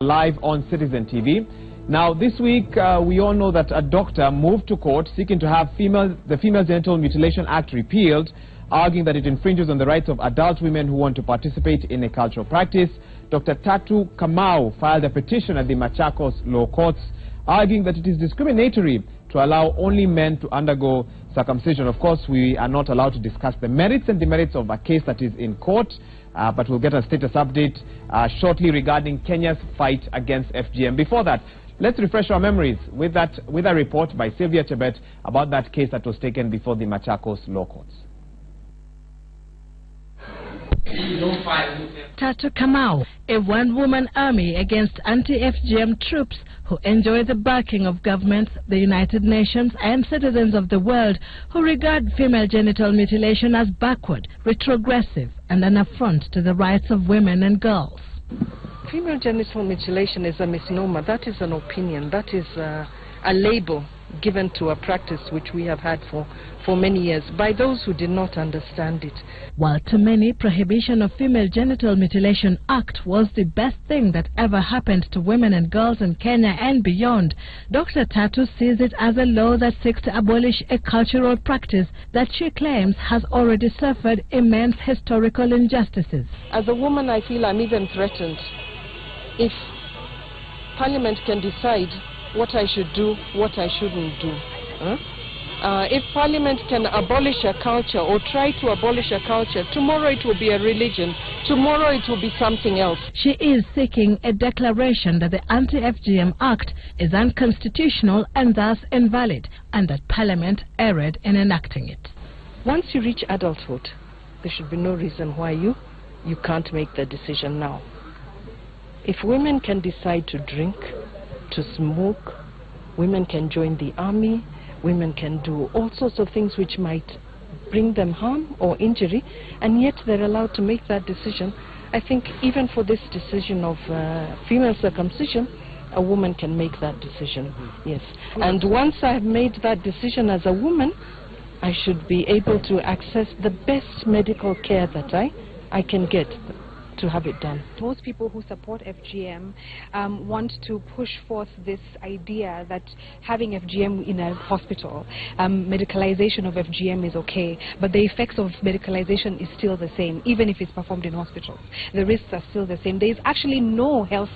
live on Citizen TV. Now, this week, we all know that a doctor moved to court seeking to have the Female Genital Mutilation Act repealed, arguing that it infringes on the rights of adult women who want to participate in a cultural practice. Dr. Tatu Kamau filed a petition at the Machakos Law Courts, arguing that it is discriminatory to allow only men to undergo circumcision. Of course, we are not allowed to discuss the merits and demerits of a case that is in court, but we'll get a status update shortly regarding Kenya's fight against FGM. Before that, let's refresh our memories with a report by Sylvia Chebet about that case that was taken before the Machakos Law Courts. Tatu Kamau, a one-woman army against anti-FGM troops who enjoy the backing of governments, the United Nations and citizens of the world who regard female genital mutilation as backward, retrogressive and an affront to the rights of women and girls. Female genital mutilation is a misnomer. That is an opinion. That is a label given to a practice which we have had for many years by those who did not understand it. While to many, prohibition of Female Genital Mutilation Act was the best thing that ever happened to women and girls in Kenya and beyond, Dr. Tatu sees it as a law that seeks to abolish a cultural practice that she claims has already suffered immense historical injustices. As a woman, I feel I'm even threatened. If Parliament can decide what I should do, what I shouldn't do. If Parliament can abolish a culture or try to abolish a culture, tomorrow it will be a religion, tomorrow it will be something else. She is seeking a declaration that the Anti-FGM Act is unconstitutional and thus invalid, and that Parliament erred in enacting it. Once you reach adulthood, there should be no reason why you can't make the decision now. If women can decide to drink, to smoke, women can join the army, women can do all sorts of things which might bring them harm or injury, and yet they're allowed to make that decision. I think even for this decision of female circumcision, a woman can make that decision, yes. And once I've made that decision as a woman, I should be able to access the best medical care that I can get to have it done. Most people who support FGM want to push forth this idea that having FGM in a hospital, medicalization of FGM is okay, but the effects of medicalization is still the same, even if it's performed in hospitals. The risks are still the same. There is actually no health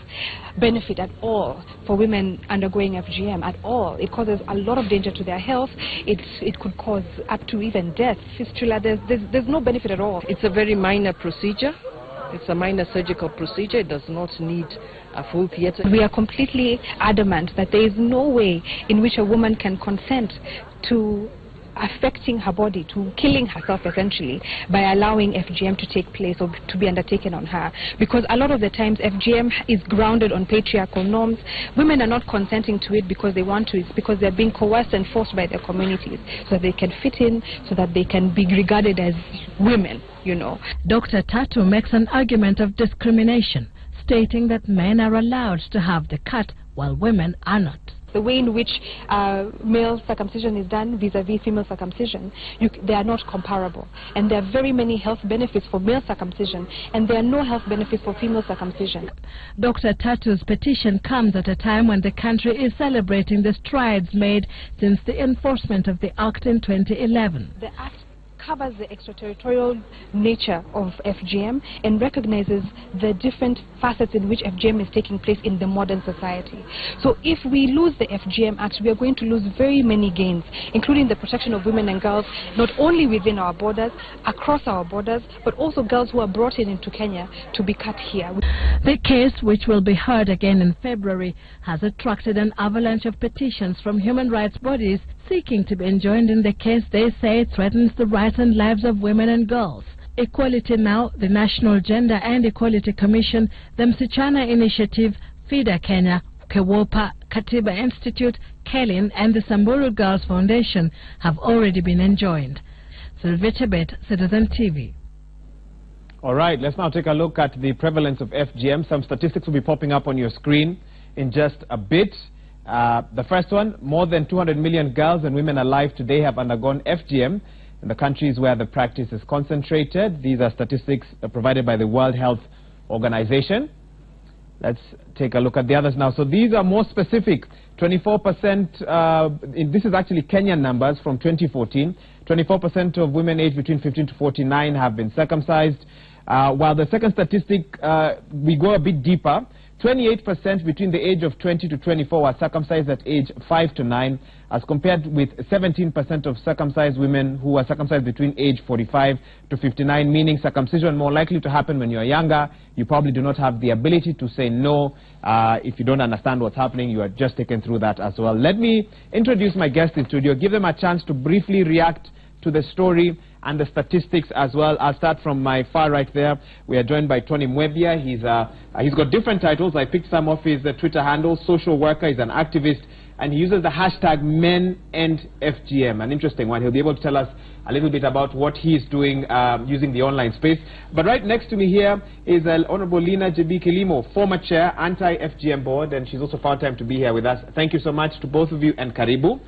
benefit at all for women undergoing FGM at all. It causes a lot of danger to their health. It could cause up to even death, fistula. There's no benefit at all. It's a very minor procedure. It's a minor surgical procedure. It does not need a full theater. We are completely adamant that there is no way in which a woman can consent to affecting her body, to killing herself essentially, by allowing FGM to take place or to be undertaken on her. Because a lot of the times FGM is grounded on patriarchal norms. Women are not consenting to it because they want to, it's because they're being coerced and forced by their communities so that they can fit in, so that they can be regarded as women, you know. Dr. Tatu makes an argument of discrimination, stating that men are allowed to have the cut while women are not. The way in which male circumcision is done vis-a-vis female circumcision, they are not comparable. And there are very many health benefits for male circumcision, and there are no health benefits for female circumcision. Dr. Tatu's petition comes at a time when the country is celebrating the strides made since the enforcement of the Act in 2011. The Act covers the extraterritorial nature of FGM and recognizes the different facets in which FGM is taking place in the modern society. So if we lose the FGM Act, we are going to lose very many gains, including the protection of women and girls, not only within our borders, across our borders, but also girls who are brought into Kenya to be cut here. The case, which will be heard again in February, has attracted an avalanche of petitions from human rights bodies seeking to be enjoined in the case they say threatens the rights and lives of women and girls. Equality Now, the National Gender and Equality Commission, the Msichana Initiative, FIDA Kenya, Kewopa, Katiba Institute, Kelin and the Samburu Girls Foundation have already been enjoined. Sylvia Chebet, Citizen TV. All right, let's now take a look at the prevalence of FGM. Some statistics will be popping up on your screen in just a bit. The first one, more than 200 million girls and women alive today have undergone FGM in the countries where the practice is concentrated. These are statistics provided by the World Health Organization. Let's take a look at the others now. So these are more specific. 24%, this is actually Kenyan numbers from 2014. 24% of women aged between 15 to 49 have been circumcised. While the second statistic, we go a bit deeper. 28% between the age of 20 to 24 were circumcised at age 5 to 9, as compared with 17% of circumcised women who were circumcised between age 45 to 59, meaning circumcision more likely to happen when you are younger. You probably do not have the ability to say no. If you don't understand what's happening, you are just taken through that as well. Let me introduce my guest in studio, give them a chance to briefly react to the story and the statistics as well. I'll start from my far right there. We are joined by Tony Mwebia. He's got different titles. I picked some of his Twitter handles. Social worker, he's an activist, and he uses the hashtag #MenEndFGM, an interesting one. He'll be able to tell us a little bit about what he's doing using the online space. But right next to me here is Honorable Lina Jebi Kilimo, former chair, anti-FGM board, and she's also found time to be here with us. Thank you so much to both of you, and karibu.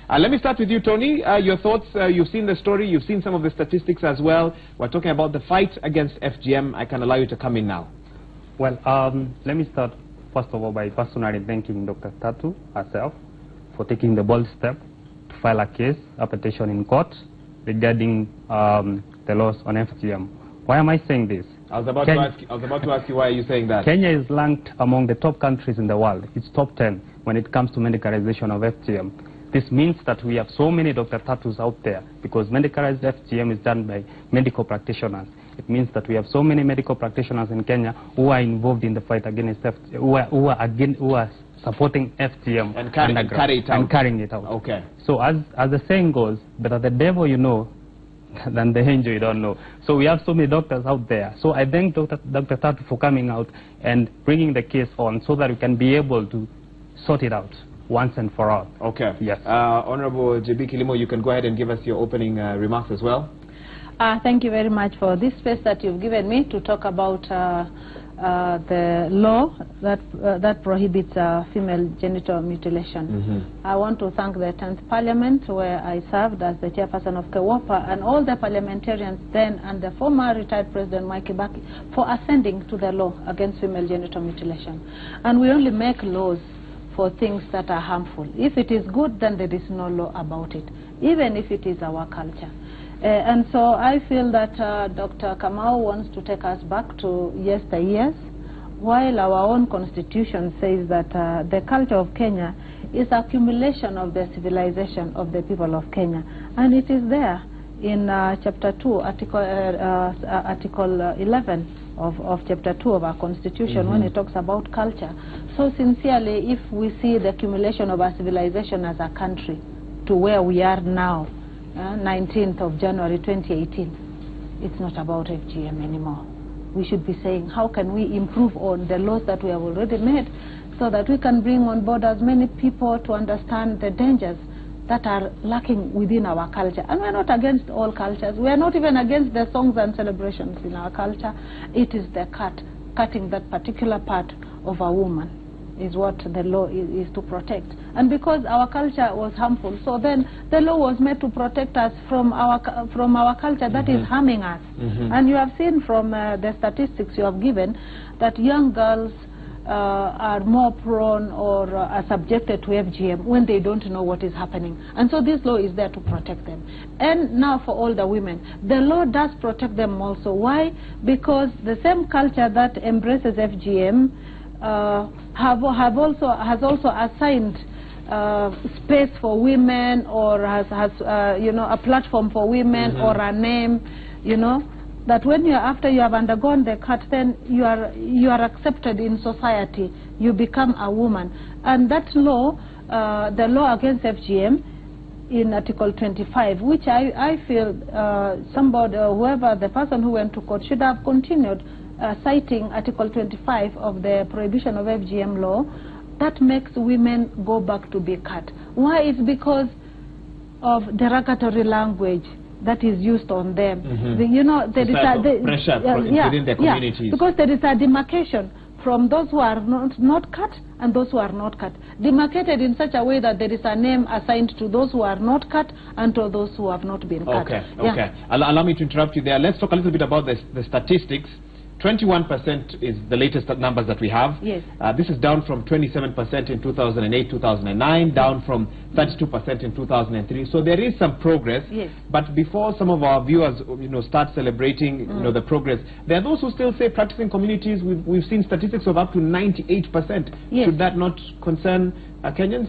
Let me start with you, Tony. Your thoughts, you've seen the story, you've seen some of the statistics as well. We're talking about the fight against FGM. I can allow you to come in now. Well, let me start, first of all, by personally thanking Dr. Tatu herself for taking the bold step to file a case, a petition in court regarding the laws on FGM. Why am I saying this? I was about to ask you why are you saying that. Kenya is ranked among the top countries in the world. It's top 10 when it comes to medicalization of FGM. This means that we have so many Dr. Tatus out there, because medicalized FGM is done by medical practitioners. It means that we have so many medical practitioners in Kenya who are involved in the fight against FGM, who are supporting FGM and carrying it out. Okay. So as the saying goes, better the devil you know than the angel you don't know. So we have so many doctors out there. So I thank Dr. Tatu for coming out and bringing the case on so that we can be able to sort it out once and for all. Okay. Yes. Honorable Jebi Kilimo, you can go ahead and give us your opening remarks as well. Thank you very much for this space that you've given me to talk about the law that prohibits female genital mutilation. I want to thank the 10th Parliament, where I served as the chairperson of KEWOPA, and all the parliamentarians then and the former retired President Mwai Kibaki for ascending to the law against female genital mutilation. And we only make laws for things that are harmful. If it is good, then there is no law about it, even if it is our culture. And so I feel that Dr. Kamau wants to take us back to yesteryears, while our own constitution says that the culture of Kenya is accumulation of the civilization of the people of Kenya. And it is there in Chapter 2, Article 11 of Chapter 2 of our constitution, when it talks about culture. So sincerely, if we see the accumulation of our civilization as a country to where we are now, 19th of January 2018, it's not about FGM anymore. We should be saying, how can we improve on the laws that we have already made so that we can bring on board as many people to understand the dangers that are lacking within our culture. And we're not against all cultures. We are not even against the songs and celebrations in our culture. It is the cutting that particular part of a woman is what the law is to protect. And because our culture was harmful, so then the law was made to protect us from our culture that is harming us. And you have seen from the statistics you have given that young girls are more prone or are subjected to FGM when they don't know what is happening. And so this law is there to protect them. And now for older women, the law does protect them also. Why? Because the same culture that embraces FGM has also assigned space for women, or has a platform for women, or a name, that when after you have undergone the cut, then you are accepted in society. You become a woman. And that law, the law against FGM, in Article 25, which I feel whoever the person who went to court should have continued citing Article 25 of the prohibition of FGM law, that makes women go back to be cut. Why? It's because of derogatory language that is used on them. There is pressure within the communities. Because there is a demarcation from those who are not cut and those who are not cut. Demarcated in such a way that there is a name assigned to those who are not cut and to those who have not been cut. Okay. Allow me to interrupt you there. Let's talk a little bit about the statistics. 21% is the latest numbers that we have. Yes. This is down from 27% in 2008, 2009, down from 32% in 2003. So there is some progress. Yes. But before some of our viewers, start celebrating, the progress, there are those who still say practicing communities. We've seen statistics of up to 98%. Yes. Should that not concern Kenyans?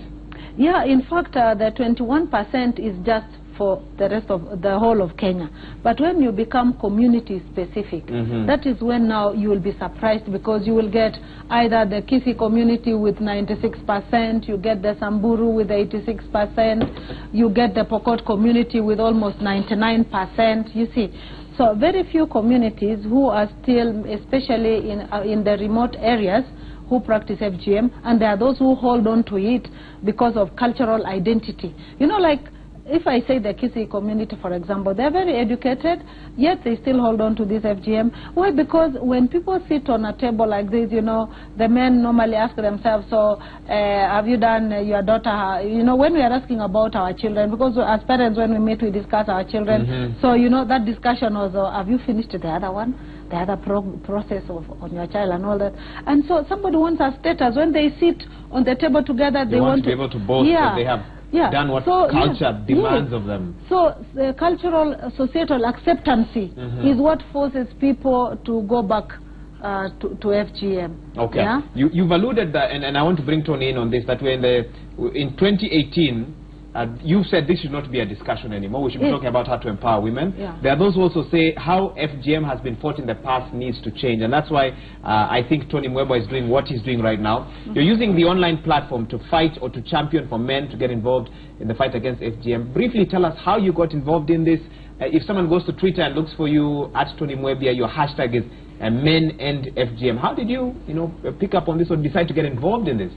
Yeah, in fact, the 21% is just for the rest of the whole of Kenya. But when you become community specific, that is when now you will be surprised, because you will get either the Kisii community with 96%, you get the Samburu with 86%, you get the Pokot community with almost 99%, you see. So very few communities who are still, especially in the remote areas, who practice FGM, and there are those who hold on to it because of cultural identity. Like, if I say the Kisii community, for example, they're very educated, yet they still hold on to this FGM. Why? Because when people sit on a table like this, the men normally ask themselves, so have you done your daughter, when we are asking about our children, because as parents, when we meet, we discuss our children. So, that discussion was, have you finished the other one? The other process on your child and all that. And so somebody wants a status. When they sit on the table together, they want to be able to boast that they have done what culture demands of them. So the cultural, societal acceptance is what forces people to go back to FGM. Okay. Yeah? You've alluded that, and I want to bring Tony in on this, that in 2018, you said this should not be a discussion anymore. We should be talking about how to empower women. Yeah. There are those who also say how FGM has been fought in the past needs to change, and that's why I think Tony Mweba is doing what he's doing right now. You're using the online platform to fight or to champion for men to get involved in the fight against FGM. Briefly tell us how you got involved in this. If someone goes to Twitter and looks for you at Tony Mwebia, your hashtag is Men End FGM. How did you, pick up on this or decide to get involved in this?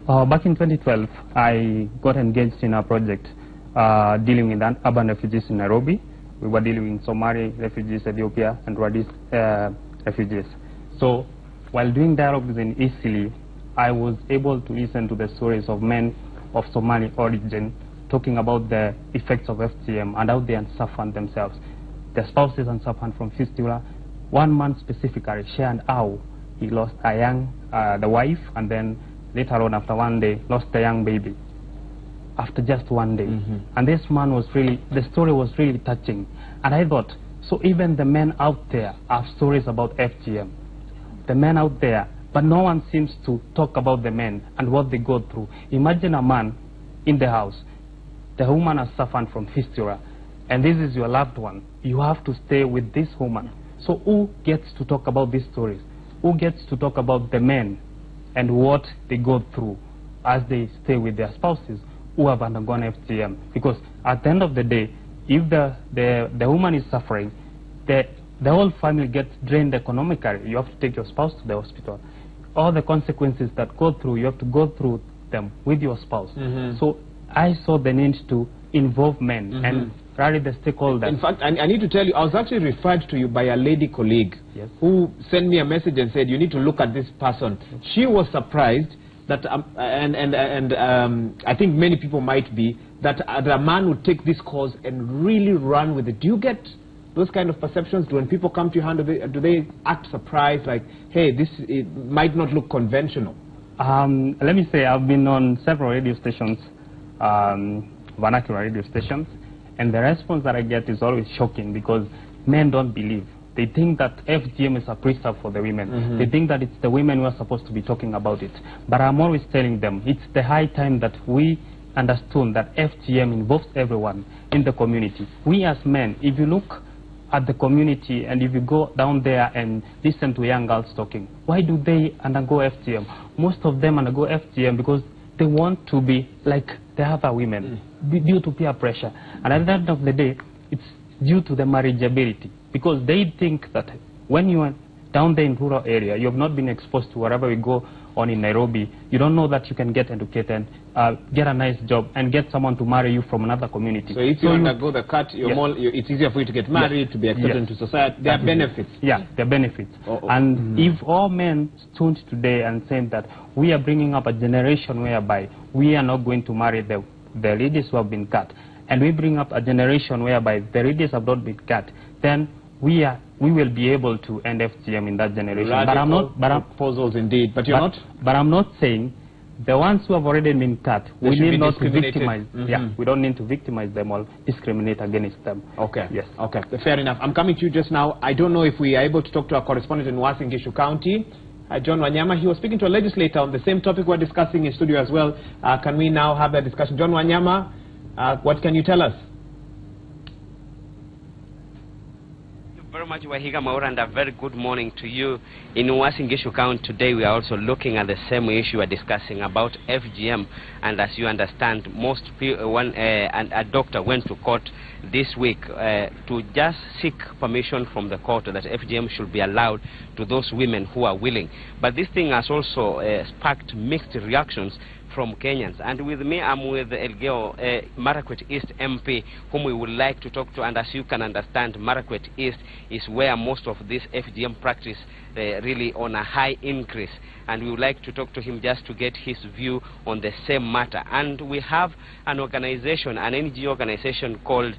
Back in 2012, I got engaged in a project dealing with urban refugees in Nairobi. We were dealing with Somali refugees, Ethiopia, and Rwandese refugees. So while doing dialogues in Eastleigh, I was able to listen to the stories of men of Somali origin talking about the effects of FGM and how they suffered themselves. Their spouses suffered from fistula. One man specifically shared how he lost the wife, and then later on, after one day, lost a young baby. After just one day. And this man the story was really touching. And I thought, so even the men out there have stories about FGM. The men out there, but no one seems to talk about the men and what they go through. Imagine a man in the house. The woman has suffered from fistula, and this is your loved one. You have to stay with this woman. So who gets to talk about these stories? Who gets to talk about the men and what they go through as they stay with their spouses who have undergone FGM? Because at the end of the day, if the woman is suffering, the whole family gets drained economically. You have to take your spouse to the hospital. All the consequences that go through, you have to go through them with your spouse. So I saw the need to involve men and rally the stakeholders. In fact, I need to tell you, I was actually referred to you by a lady colleague who sent me a message and said, you need to look at this person. She was surprised that, I think many people might be, that a man would take this cause and really run with it. Do you get those kind of perceptions? When people come to your hand, do they act surprised, like, hey, it might not look conventional? Let me say, I've been on several radio stations, vernacular radio stations, and the response that I get is always shocking, because men don't believe. They think that FGM is a preserve for the women. They think that it's the women who are supposed to be talking about it. But I'm always telling them it's the high time that we understood that FGM involves everyone in the community. We as men, if you look at the community and if you go down there and listen to young girls talking, why do they undergo FGM? Most of them undergo FGM because they want to be like the other women, due to peer pressure. And at the end of the day, it's due to the marriageability, because they think that when you are down there in rural area, you have not been exposed to wherever we go on in Nairobi, you don't know that you can get educated, get a nice job, and get someone to marry you from another community. So if you undergo the cut, it's easier for you to get married, to be accepted into society. There are benefits. Yeah, there are benefits. And if all men stood today and said that we are bringing up a generation whereby we are not going to marry the ladies who have been cut, and we bring up a generation whereby the ladies have not been cut, then we are we will be able to end FGM in that generation. Radical proposals indeed, but you're not? But I'm not saying the ones who have already been cut, we need not to victimize. Yeah, we don't need to victimize them or discriminate against them. Okay. Yes. Okay. Fair enough. I'm coming to you just now. I don't know if we are able to talk to our correspondent in Uasin Gishu County, John Wanyama. He was speaking to a legislator on the same topic we're discussing in studio as well. Can we now have that discussion? John Wanyama, what can you tell us? Very much, Wahiga Maura, and a very good morning to you. In Uasin Gishu County today, we are also looking at the same issue we're discussing about FGM, and as you understand, most people, a doctor went to court this week to just seek permission from the court that FGM should be allowed to those women who are willing. But this thing has also sparked mixed reactions from Kenyans. And with me, I'm with Elgeyo Marakwet East MP, whom we would like to talk to. And as you can understand, Marakwet East is where most of this FGM practice really on a high increase. And we would like to talk to him just to get his view on the same matter. And we have an organization, an NGO organization called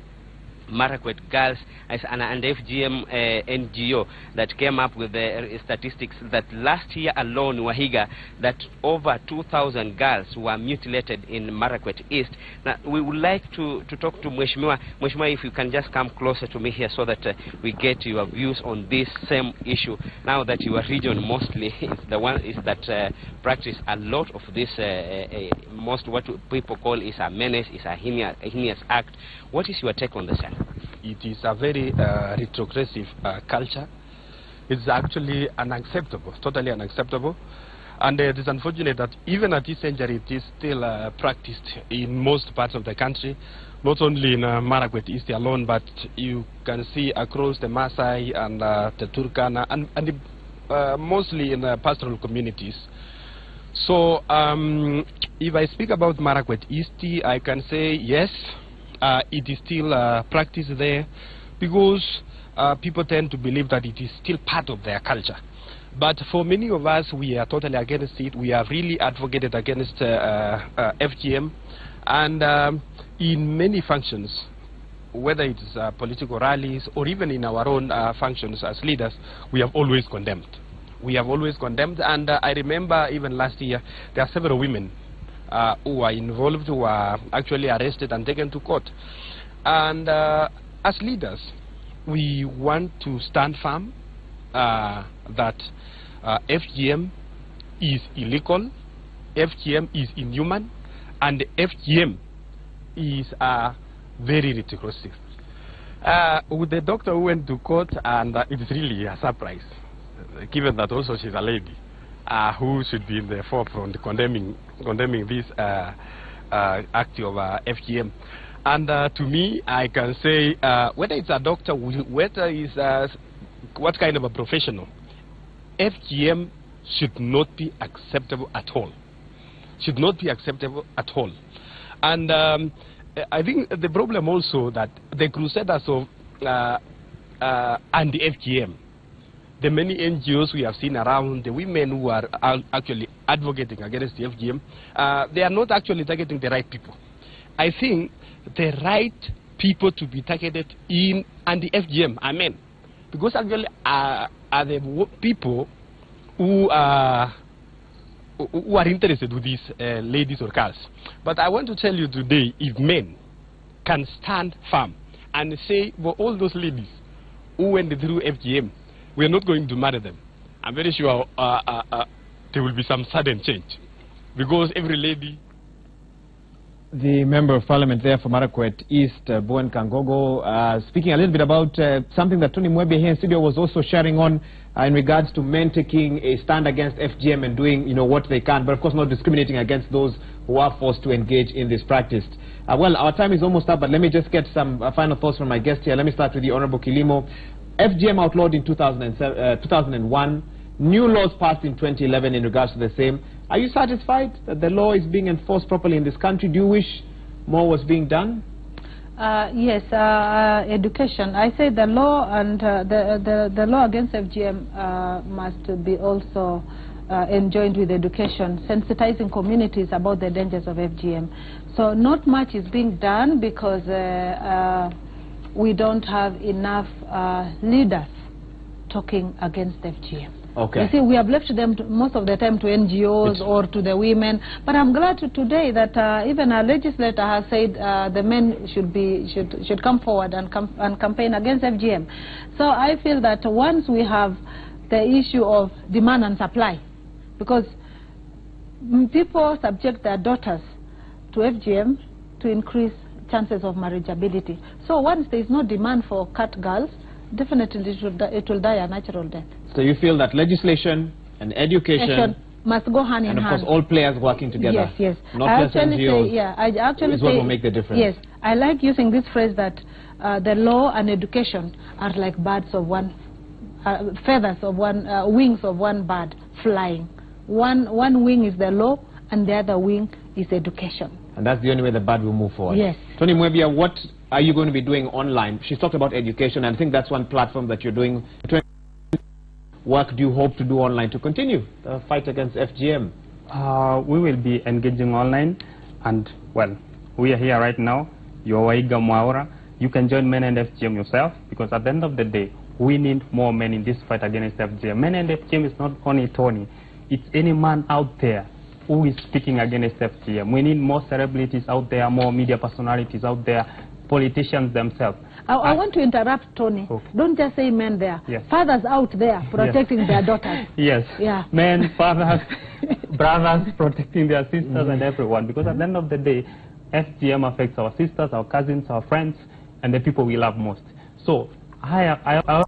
Marakwet Girls as an FGM NGO that came up with the statistics that last year alone, Wahiga, that over 2,000 girls were mutilated in Marakwet East. Now, we would like to talk to Mheshimiwa. Mheshimiwa, if you can just come closer to me here so that we get your views on this same issue. Now that your region mostly is the one that practice a lot of this, most what people call is a menace, is a heinous act. What is your take on this? It is a very retrogressive culture. It's actually unacceptable, totally unacceptable. And it is unfortunate that even at this century, it is still practiced in most parts of the country, not only in Marakwet East alone, but you can see across the Maasai and the Turkana, and mostly in pastoral communities. So if I speak about Marakwet East, I can say yes, it is still practiced there because people tend to believe that it is still part of their culture. But for many of us, we are totally against it. We have really advocated against FGM, and in many functions, whether it is political rallies or even in our own functions as leaders, we have always condemned. We have always condemned, and I remember even last year, there are several women who were involved, who were actually arrested and taken to court. And as leaders, we want to stand firm that FGM is illegal, FGM is inhuman, and FGM is very retrogressive. With the doctor who went to court, and it's really a surprise, given that also she's a lady, who should be in the forefront condemning this act of FGM. And to me, I can say, whether it's a doctor, whether it's what kind of a professional, FGM should not be acceptable at all. Should not be acceptable at all. And I think the problem also that the crusaders of anti-FGM, the many NGOs we have seen around, the women who are actually advocating against the FGM, they are not actually targeting the right people. I think the right people to be targeted in anti-FGM are men, because actually are the people who are interested with these ladies or girls. But I want to tell you today, if men can stand firm and say, for all those ladies who went through FGM, we are not going to marry them, I'm very sure there will be some sudden change, because every lady. The Member of Parliament there for Marakwet East, Bowen Kangogo, speaking a little bit about something that Tony Mwebe here in studio was also sharing on in regards to men taking a stand against FGM and doing, you know, what they can, but of course not discriminating against those who are forced to engage in this practice. Well, our time is almost up, but let me just get some final thoughts from my guest here. Let me start with the Honorable Kilimo. FGM outlawed in 2001. New laws passed in 2011 in regards to the same. Are you satisfied that the law is being enforced properly in this country? Do you wish more was being done? Yes, education. I say the law and the law against FGM must be also enjoined with education, sensitizing communities about the dangers of FGM. So not much is being done because we don't have enough leaders talking against FGM. Okay. You see, we have left them most of the time to NGOs or to the women. But I'm glad today that even our legislator has said the men should come forward and campaign against FGM. So I feel that once we have the issue of demand and supply, because people subject their daughters to FGM to increase chances of marriageability. So once there is no demand for cat girls, definitely it will die a natural death. So you feel that legislation and education must go hand in hand. And of course all players working together. Yes, yes. Not just NGOs. I actually is what will make the difference. Yes, I like using this phrase that the law and education are like birds of one, feathers of one, wings of one bird flying. One wing is the law and the other wing is education. And that's the only way the bird will move forward. Yes. Tony Mwebia, what are you going to be doing online? She's talked about education, and I think that's one platform that you're doing. What do you hope to do online to continue the fight against FGM? We will be engaging online, and well, we are here right now. You're Waiga Mwaura. You can join Men and FGM yourself, because at the end of the day, we need more men in this fight against FGM. Men and FGM is not only Tony, it's any man out there who is speaking against FGM. We need more celebrities out there, more media personalities out there, politicians themselves. I want to interrupt, Tony. Okay. Don't just say men there. Yes. Fathers out there protecting their daughters. Yes. Yeah. Men, fathers, brothers protecting their sisters and everyone. Because at the end of the day, FGM affects our sisters, our cousins, our friends, and the people we love most. So I'm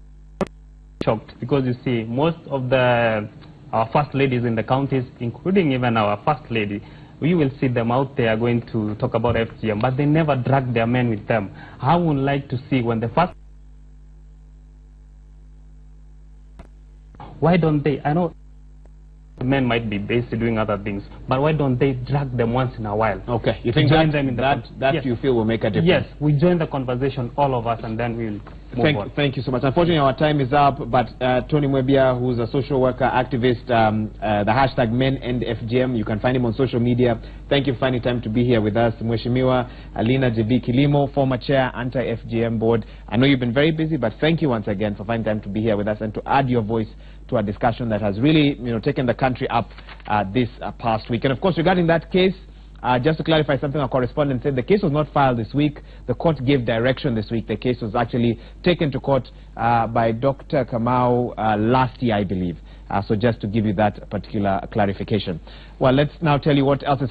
shocked because you see, most of our first ladies in the counties, including even our first lady, we will see them out there going to talk about FGM, but they never drag their men with them. I would like to see when the first... Why don't they... I know men might be busy doing other things, but why don't they drag them once in a while? Okay, you think join them in that yes. You feel will make a difference? Yes, we join the conversation, all of us, and then we'll move on. Thank you so much. Unfortunately, our time is up, but Tony Mwebia, who's a social worker, activist, the hashtag MEnEndFGM, you can find him on social media. Thank you for finding time to be here with us. Mheshimiwa Alina JB Kilimo, former chair, Anti-FGM Board. I know you've been very busy, but thank you once again for finding time to be here with us and to add your voice to a discussion that has really, taken the country up this past week. And of course, regarding that case, just to clarify something our correspondent said, the case was not filed this week. The court gave direction this week. The case was actually taken to court by Dr. Kamau last year, I believe. So just to give you that particular clarification. Well, let's now tell you what else is